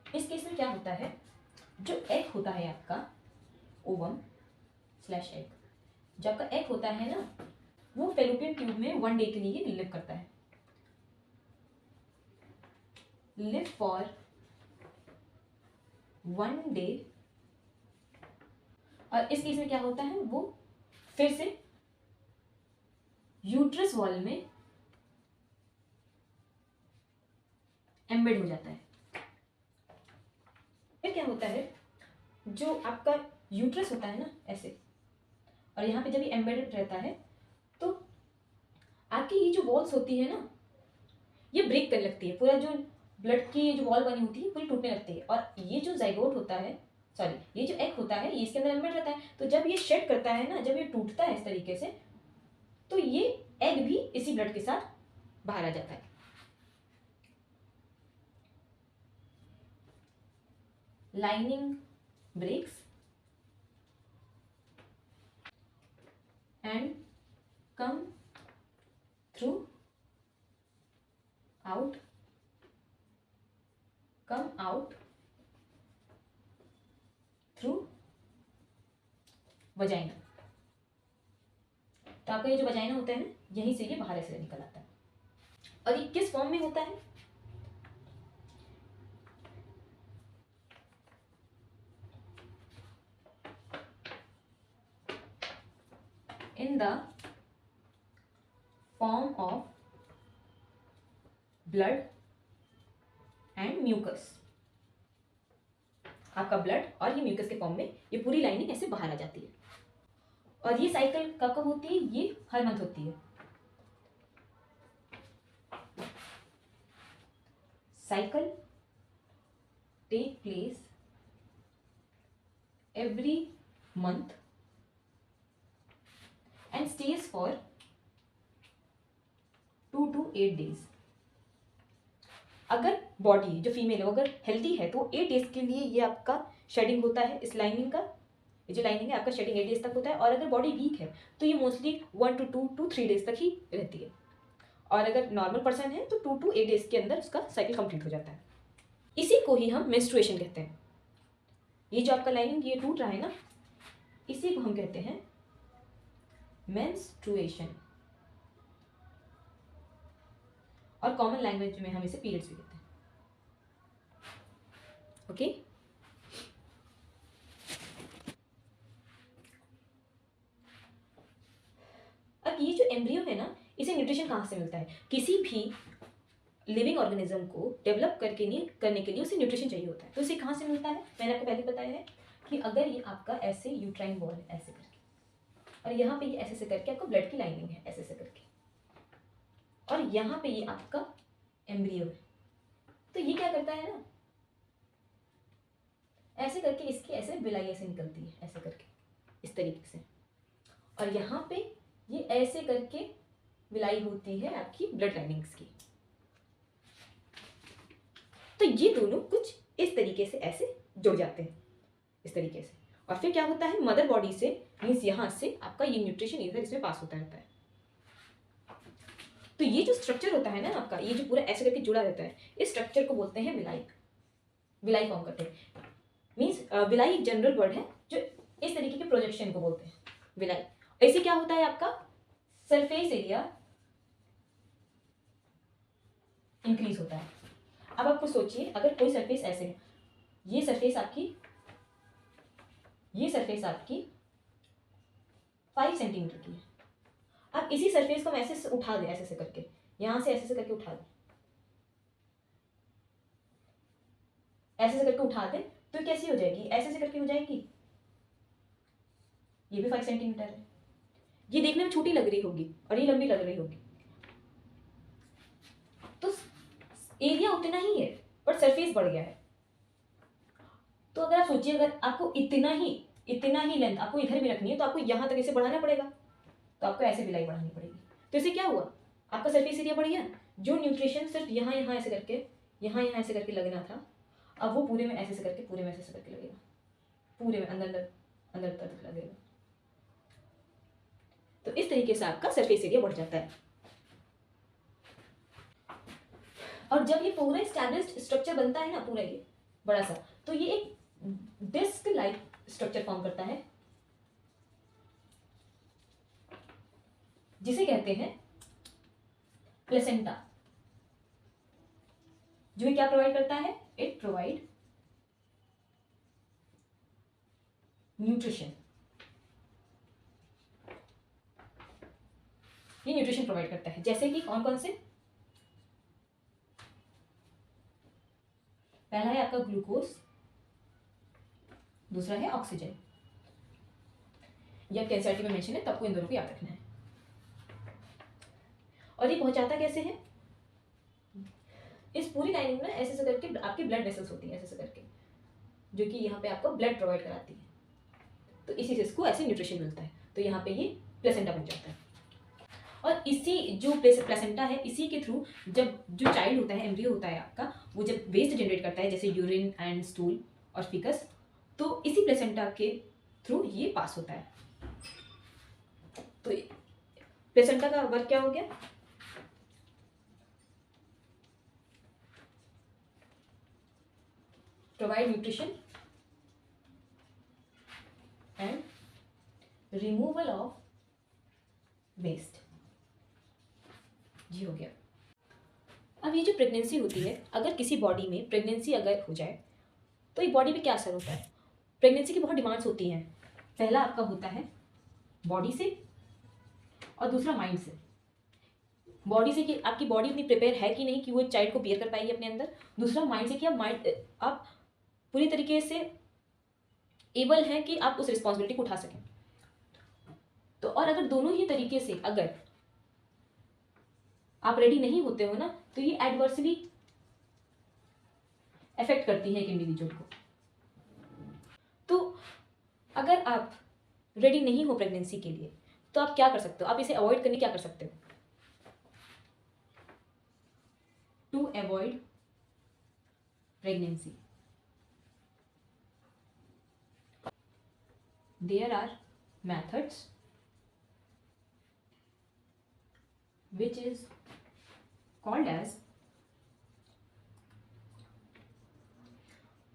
इस केस में क्या होता है, जो एग होता है आपका ओवम स्लैश एग, जो आपका एग होता है ना, वो फेलोपियन ट्यूब में 1 डे के लिए लिव करता है, लिव फॉर 1 डे। और इस केस में क्या होता है, वो फिर से यूट्रस वॉल में एम्बेड हो जाता है। फिर क्या होता है, जो आपका यूट्रस होता है ना ऐसे, और यहाँ पे जब ये एम्बेडेड रहता है तो आपकी ये जो वॉल्स होती है ना, ये ब्रेक करने लगती है, पूरा जो ब्लड की जो वॉल बनी होती है पूरी टूटने लगती है। और ये जो जाइगोट होता है, सॉरी ये जो एग होता है, ये इसके अंदर एम्बेड रहता है, तो जब ये शेड करता है ना, जब ये टूटता है इस तरीके से, तो ये एग भी इसी ब्लड के साथ बाहर आ जाता है। Lining breaks and come through out, come out through vagina. तो आपका ये जो वजाइना होता है ना, यहीं से ये बाहर ऐसे निकल आता है। और ये किस फॉर्म में होता है, in the form of blood and mucus। आपका ब्लड और ये म्यूकस के फॉर्म में ये पूरी लाइनिंग ऐसे बाहर आ जाती है। और ये साइकिल कब कब होती है? ये हर मंथ होती है। Cycle take place every month and stays for 2 to 8 days। अगर बॉडी जो फीमेल है अगर हेल्दी है तो 8 डेज के लिए ये आपका शेडिंग होता है इस लाइनिंग का। ये जो लाइनिंग है आपका शेडिंग 8 डेज तक होता है। और अगर बॉडी वीक है तो ये मोस्टली 1 to 2 to 3 डेज तक ही रहती है। और अगर नॉर्मल पर्सन है तो 2 to 8 डेज के अंदर उसका साइकिल कंप्लीट हो जाता है। इसी को ही हम मेंस्ट्रुएशन कहते हैं। ये जो आपका लाइनिंग ये टूट रहा है ना, इसी को हम कहते हैं मेंस्ट्रुएशन। और कॉमन लैंग्वेज में हम इसे पीरियड्स भी कहते हैं। ओके अब ये जो एम्ब्रियो है ना, इसे न्यूट्रिशन कहाँ से मिलता है? किसी भी लिविंग ऑर्गेनिज्म को डेवलप करने के लिए उसे न्यूट्रिशन चाहिए होता है। तो इसे कहाँ से मिलता है? मैंने आपको पहले बताया है कि अगर ये आपका ऐसे यूट्राइन बॉल है ऐसे करके, और यहाँ पे ये ऐसे से करके आपका ब्लड की लाइनिंग है ऐसे से करके, और यहाँ पे ये आपका एम्ब्रियो है, तो ये क्या करता है ना, ऐसे करके इसकी ऐसे विलाई ऐसे निकलती है ऐसे करके इस तरीके से, और यहाँ पे ये ऐसे करके विलाई होती है आपकी ब्लड लाइनिंग्स की। तो ये दोनों कुछ इस तरीके से ऐसे जुड़ जाते हैं इस तरीके से, और फिर क्या होता है मदर बॉडी से मीन्स यहाँ से आपका ये न्यूट्रिशन इधर इसमें पास होता रहता है। तो ये जो स्ट्रक्चर होता है ना आपका, ये जो पूरा ऐसे करके जुड़ा रहता है, इस स्ट्रक्चर को बोलते हैं विलाई। विलाई फॉर्म करते हैं मीन्स विलाई एक जनरल वर्ड है जो इस तरीके के प्रोजेक्शन को बोलते हैं विलाई। ऐसे क्या होता है आपका सरफेस एरिया इंक्रीज होता है। अब आपको सोचिए अगर कोई सरफेस ऐसे है, ये सरफेस आपकी 5 सेंटीमीटर की है। अब इसी सरफेस को हम ऐसे से उठा दें ऐसे से करके, यहां से ऐसे से करके उठा दें, ऐसे से करके उठा दें तो कैसी हो जाएगी? ऐसे से करके हो जाएगी। ये भी 5 सेंटीमीटर है। ये देखने में छोटी लग रही होगी और ये लंबी लग रही होगी, तो एरिया उतना ही है पर सरफेस बढ़ गया है। तो अगर आप सोचिए अगर आपको इतना ही लेंथ आपको इधर भी रखनी है तो आपको यहां तक इसे बढ़ाना पड़ेगा, तो आपको ऐसे विलाई बढ़ानी पड़ेगी। तो इससे क्या हुआ? आपका सरफेस एरिया बढ़ गया। जो न्यूट्रिशन सिर्फ यहाँ ऐसे करके ऐसे करके लगना था, अब वो पूरे में ऐसे करके पूरे में ऐसे करके लगेगा, पूरे में अंदर तक लगेगा। तो इस तरीके से आपका सरफेस एरिया बढ़ जाता है। और जब ये पूरा एस्टैब्लिश्ड स्ट्रक्चर बनता है ना पूरा ये बड़ा सा, तो ये एक डिस्क लाइक स्ट्रक्चर फॉर्म करता है जिसे कहते हैं प्लेसेंटा। जो ये क्या प्रोवाइड करता है? It provide nutrition. ये न्यूट्रिशन प्रोवाइड करता है जैसे कि कौन कौन से? पहला है आपका ग्लूकोज, दूसरा है ऑक्सीजन। ये कैंसर में मेंशन है तो आपको इन दोनों को याद रखना है। और ये पहुंचाता कैसे है? इस पूरी लाइनिंग में ऐसे से करके आपकी ब्लड वेसल्स होती है ऐसे से करके, जो कि यहाँ पे आपको ब्लड प्रोवाइड कराती है। तो इसी से इसको ऐसे न्यूट्रिशन मिलता है। तो यहाँ पे ये प्लेसेंटा बन जाता है। और इसी जो प्लेसेंटा है इसी के थ्रू जब जो चाइल्ड होता है एम्ब्रियो होता है आपका, वो जब वेस्ट जनरेट करता है जैसे यूरिन एंड स्टूल और फिकस, तो इसी प्लेसेंटा के थ्रू ये पास होता है। तो प्लेसेंटा का वर्क क्या हो गया? Provide nutrition and removal of waste. जी हो गया। अब ये जो प्रेगनेंसी होती है, अगर किसी बॉडी में प्रेगनेंसी अगर हो जाए तो ये बॉडी पे क्या असर होता है? प्रेगनेंसी की बहुत डिमांड्स होती हैं। पहला आपका होता है बॉडी से, और दूसरा माइंड से, बॉडी से कि आपकी बॉडी इतनी प्रिपेयर है कि नहीं कि वो एक चाइल्ड को बियर कर पाएगी अपने अंदर। दूसरा माइंड से कि आप पूरी तरीके से एबल हैं कि आप उस रिस्पॉन्सिबिलिटी को उठा सकें। तो और अगर दोनों ही तरीके से अगर आप रेडी नहीं होते हो ना, तो ये एडवर्सली अफेक्ट करती है एक इंडिविजुअल को। तो अगर आप रेडी नहीं हो प्रेगनेंसी के लिए, तो आप क्या कर सकते हो, आप इसे अवॉइड करने क्या कर सकते हो? To avoid pregnancy, there are methods which is called as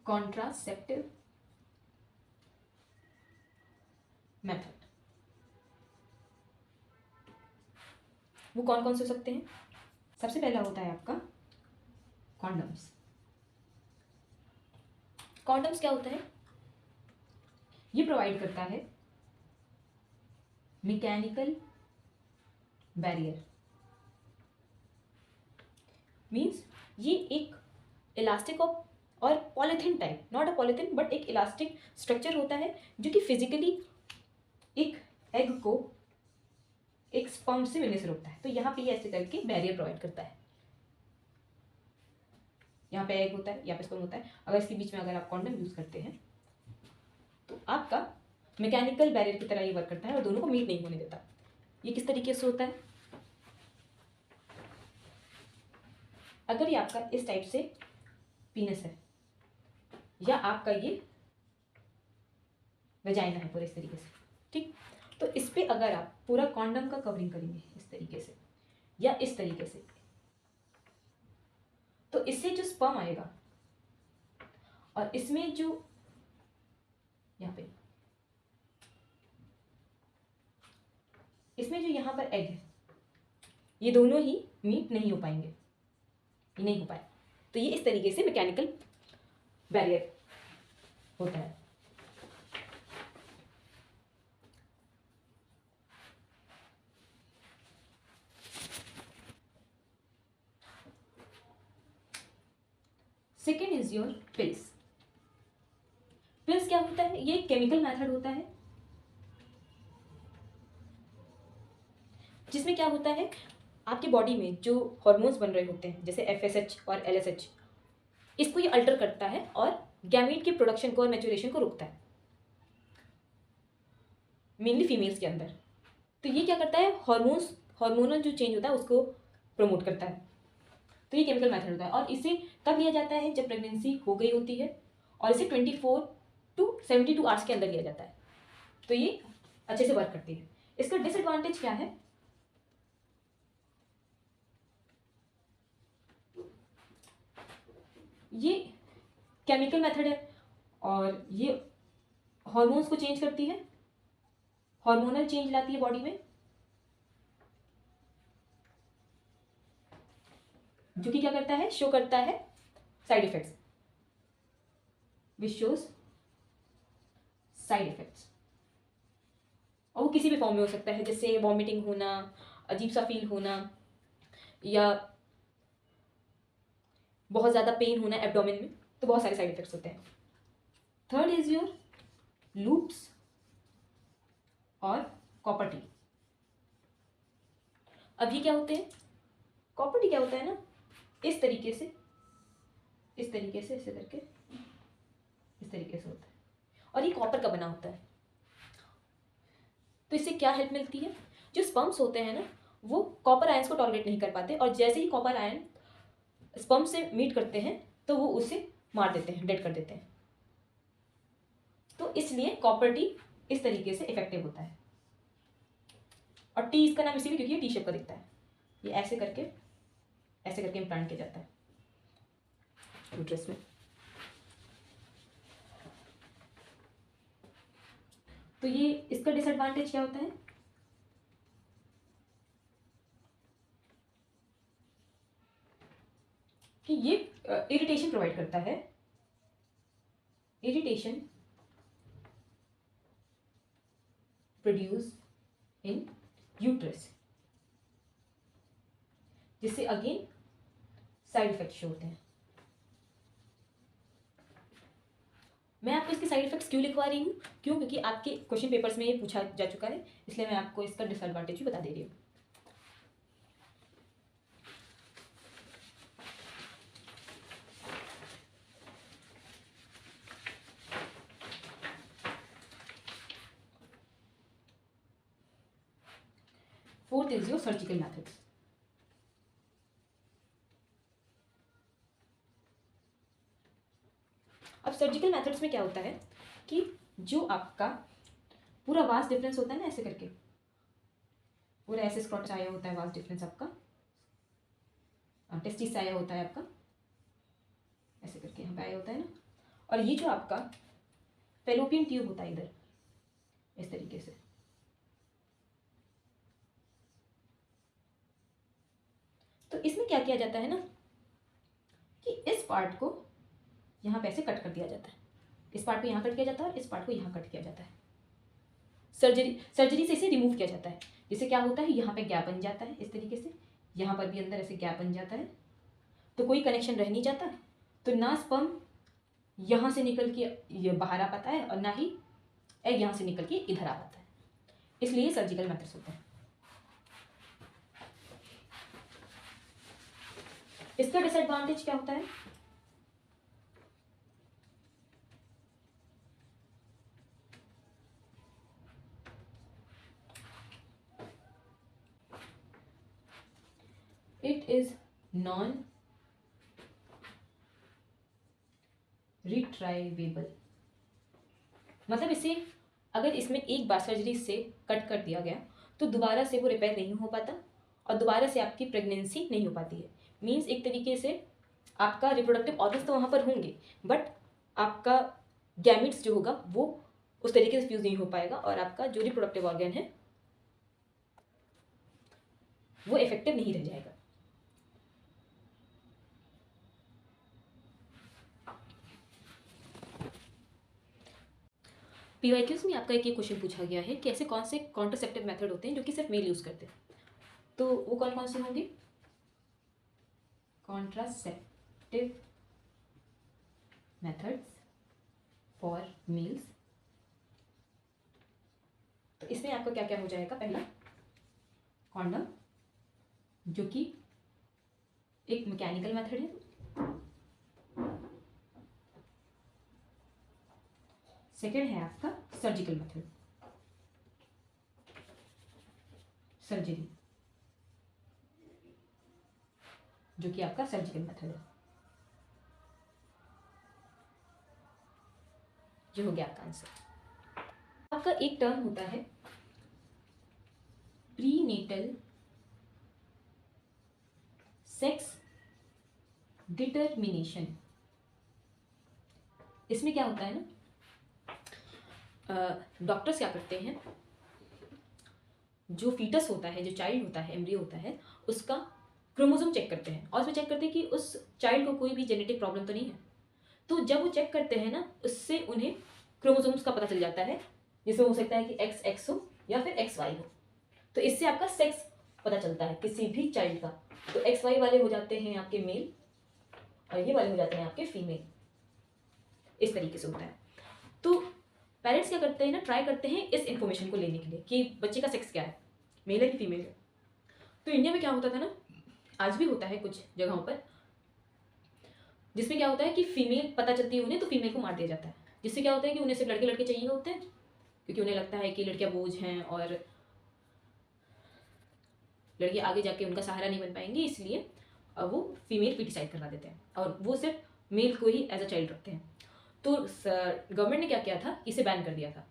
contraceptive method। वो कौन कौन से हो सकते हैं? सबसे पहला होता है आपका कॉन्डम्स। कॉन्डम्स क्या होता है? ये प्रोवाइड करता है मैकेनिकल बैरियर, मीन्स ये एक इलास्टिक और polythene type, not a polythene but एक इलास्टिक स्ट्रक्चर होता है जो कि फिजिकली एक एग को एक स्पर्म से मिलने से रोकता है। तो यहाँ पे ये ऐसे करके बैरियर प्रोवाइड करता है। यहाँ पे एग होता है, यहाँ पे स्पर्म होता है, अगर इसके बीच में अगर आप कॉन्डम यूज करते हैं तो आपका मैकेनिकल बैरियर की तरह ये वर्क करता है और दोनों को मीट नहीं होने देता। ये किस तरीके से होता है? अगर ये आपका इस टाइप से पीनस है या आपका ये वजाइना है पूरे इस तरीके से, ठीक, तो इस पे अगर आप पूरा कॉन्डम का कवरिंग करेंगे इस तरीके से या इस तरीके से, तो इससे जो स्पर्म आएगा और इसमें जो यहाँ पे इसमें जो यहाँ पर एग है, ये दोनों ही मीट नहीं हो पाएंगे, ये नहीं हो पाए। तो ये इस तरीके से मैकेनिकल बैरियर होता है। Second is your pills. Pills क्या होता है? ये केमिकल मेथड होता है जिसमें क्या होता है, आपकी बॉडी में जो हॉर्मोन्स बन रहे होते हैं जैसे FSH और LSH, इसको ये अल्टर करता है और गैमीट के प्रोडक्शन को और मैच्योरेशन को रोकता है, मेनली फीमेल्स के अंदर। तो ये क्या करता है, हार्मोनल जो चेंज होता है उसको प्रमोट करता है। तो ये केमिकल मेथड होता है और इसे कब लिया जाता है? जब प्रेगनेंसी हो गई होती है और इसे 24 to 72 आवर्स के अंदर लिया जाता है। तो ये अच्छे से वर्क करती है। इसका डिसएडवांटेज क्या है? ये केमिकल मेथड है और ये हार्मोन्स को चेंज करती है, हार्मोनल चेंज लाती है बॉडी में, जो कि क्या करता है, शो करता है side effects, which shows side effects. और वो किसी भी फॉर्म में हो सकता है, जैसे वॉमिटिंग होना, अजीब सा फील होना या बहुत ज़्यादा पेन होना एब्डोमेन में। तो बहुत सारे साइड इफेक्ट्स होते हैं। थर्ड इज योर लूप्स और कॉपर टी। अब ये क्या होते हैं? कॉपर टी क्या होता है ना, इस तरीके से ऐसे करके इस तरीके से होता है और ये कॉपर का बना होता है। तो इससे क्या हेल्प मिलती है? जो स्पर्म्स होते हैं ना, वो कॉपर आयंस को टॉलरेट नहीं कर पाते और जैसे ही कॉपर आयन स्पर्म से मीट करते हैं तो वो उसे मार देते हैं, डेड कर देते हैं। तो इसलिए कॉपर टी इस तरीके से इफेक्टिव होता है। और टी इसका नाम इसीलिए क्योंकि ये टी शेप का दिखता है। ये ऐसे करके इम्प्लांट किया जाता है यूट्रस में। तो ये इसका डिसएडवांटेज क्या होता है? कि ये इरिटेशन प्रोवाइड करता है, इरिटेशन प्रोड्यूस इन यूट्रस, जिससे अगेन साइड इफेक्ट्स होते हैं। मैं आपको इसके साइड इफेक्ट्स क्यों लिखवा रही हूँ, क्योंकि आपके क्वेश्चन पेपर्स में ये पूछा जा चुका है, इसलिए मैं आपको इसका डिसएडवांटेज भी बता दे रही हूँ। Fourth is your surgical methods. अब सर्जिकल मेथड्स में क्या होता है कि जो आपका पूरा वास्ट डिफरेंस होता है ना, ऐसे करके पूरा ऐसे स्क्रॉच आया होता है, वास्ट डिफरेंस आपका टेस्टिस आया होता है आपका, ऐसे करके यहाँ पे आया होता है ना, और ये जो आपका फेलोपियन ट्यूब होता है इधर इस तरीके से, तो इसमें क्या किया जाता है ना कि इस पार्ट को यहाँ पे ऐसे कट कर दिया जाता है, इस पार्ट को यहाँ कट किया जाता है और इस पार्ट को यहाँ कट किया जाता है। सर्जरी से इसे रिमूव किया जाता है, जिससे क्या होता है यहाँ पे गैप बन जाता है इस तरीके से, यहाँ पर भी अंदर ऐसे गैप बन जाता है, तो कोई कनेक्शन रह नहीं जाता, तो ना स्पर्म यहाँ से निकल के ये बाहर आ पाता है और ना ही एग यहाँ से निकल के इधर आ पाता है, इसलिए सर्जिकल मेथड्स होते हैं। इसका डिसएडवांटेज क्या होता है, इट इज नॉन रिट्राइवेबल, मतलब इसे अगर इसमें एक बार सर्जरी से कट कर दिया गया तो दोबारा से वो रिपेयर नहीं हो पाता और दोबारा से आपकी प्रेगनेंसी नहीं हो पाती है। मीन्स एक तरीके से आपका रिप्रोडक्टिव ऑर्गन्स तो वहाँ पर होंगे, बट आपका गैमिट्स जो होगा वो उस तरीके से फ्यूज नहीं हो पाएगा और आपका जो रिप्रोडक्टिव ऑर्गन है वो इफेक्टिव नहीं रह जाएगा। पीवाईक्यूज में आपका एक ये क्वेश्चन पूछा गया है कि ऐसे कौन से कॉन्ट्रासेप्टिव मेथड होते हैं जो कि सिर्फ मेल यूज़ करते हैं, तो वो कौन कौन से होंगे, कॉन्ट्रासेप्टिव मेथड्स फॉर मेल्स। तो इसमें आपका क्या क्या हो जाएगा, पहला कॉन्डम जो कि एक मैकेनिकल मेथड है, सेकेंड है आपका सर्जिकल मेथड, सर्जरी जो कि आपका सर्जिकल मेथड है, जो हो गया आपका आंसर। आपका एक टर्म होता है प्रीनेटल सेक्स डिटर्मिनेशन। इसमें क्या होता है ना, डॉक्टर्स क्या करते हैं, जो फीटस होता है, जो चाइल्ड होता है, एम्ब्रियो होता है, उसका क्रोमोसोम चेक करते हैं और उसमें चेक करते हैं कि उस चाइल्ड को कोई भी जेनेटिक प्रॉब्लम तो नहीं है। तो जब वो चेक करते हैं ना, उससे उन्हें क्रोमोसोम्स का पता चल जाता है, जिसमें हो सकता है कि XX हो या फिर XY हो। तो इससे आपका सेक्स पता चलता है किसी भी चाइल्ड का। तो XY वाले हो जाते हैं आपके मेल और ये वाले हो जाते हैं आपके फीमेल, इस तरीके से होता है। तो पेरेंट्स क्या करते हैं ना, ट्राई करते हैं इस इन्फॉर्मेशन को लेने के लिए कि बच्चे का सेक्स क्या है, मेल है कि फीमेल है। तो इंडिया में क्या होता था ना, आज भी होता है कुछ जगहों पर, जिसमें क्या होता है कि फीमेल पता चलती है उन्हें तो फीमेल को मार दिया जाता है, जिससे क्या होता है कि उन्हें सिर्फ लड़के लड़के चाहिए होते हैं, क्योंकि उन्हें लगता है कि लड़कियां बोझ हैं और लड़के आगे जाके उनका सहारा नहीं बन पाएंगे, इसलिए वो फीमेल फीटिसाइड करवा देते हैं और वो सिर्फ मेल को ही एज अ चाइल्ड रखते हैं। तो गवर्नमेंट ने क्या किया था, इसे बैन कर दिया था,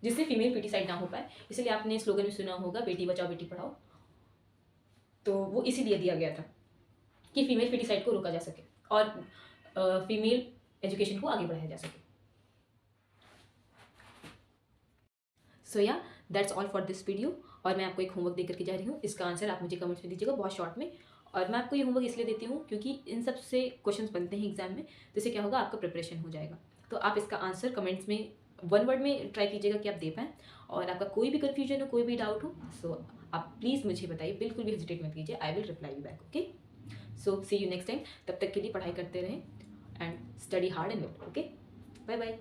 जिससे फीमेल फीटिसाइड ना हो पाए। इसलिए आपने स्लोगन भी सुना होगा, बेटी बचाओ बेटी पढ़ाओ, तो वो इसीलिए दिया गया था कि फीमेल फीटिसाइड को रोका जा सके और फीमेल एजुकेशन को आगे बढ़ाया जा सके। सो या that's all for this video. और मैं आपको एक होमवर्क दे करके जा रही हूँ, इसका आंसर आप मुझे कमेंट्स में दीजिएगा बहुत शॉर्ट में। और मैं आपको ये होमवर्क इसलिए देती हूँ क्योंकि इन सब से क्वेश्चंस बनते हैं एग्जाम में, तो इससे क्या होगा, आपका प्रिपरेशन हो जाएगा। तो आप इसका आंसर कमेंट्स में 1 वर्ड में ट्राई कीजिएगा कि आप दे पाएँ, और आपका कोई भी कन्फ्यूजन हो, कोई भी डाउट हो, सो आप प्लीज़ मुझे बताइए, बिल्कुल भी हेजिटेट मत कीजिए, I will reply you back. Okay, so see you next time. तब तक के लिए पढ़ाई करते रहें and study hard and well. Okay, bye bye.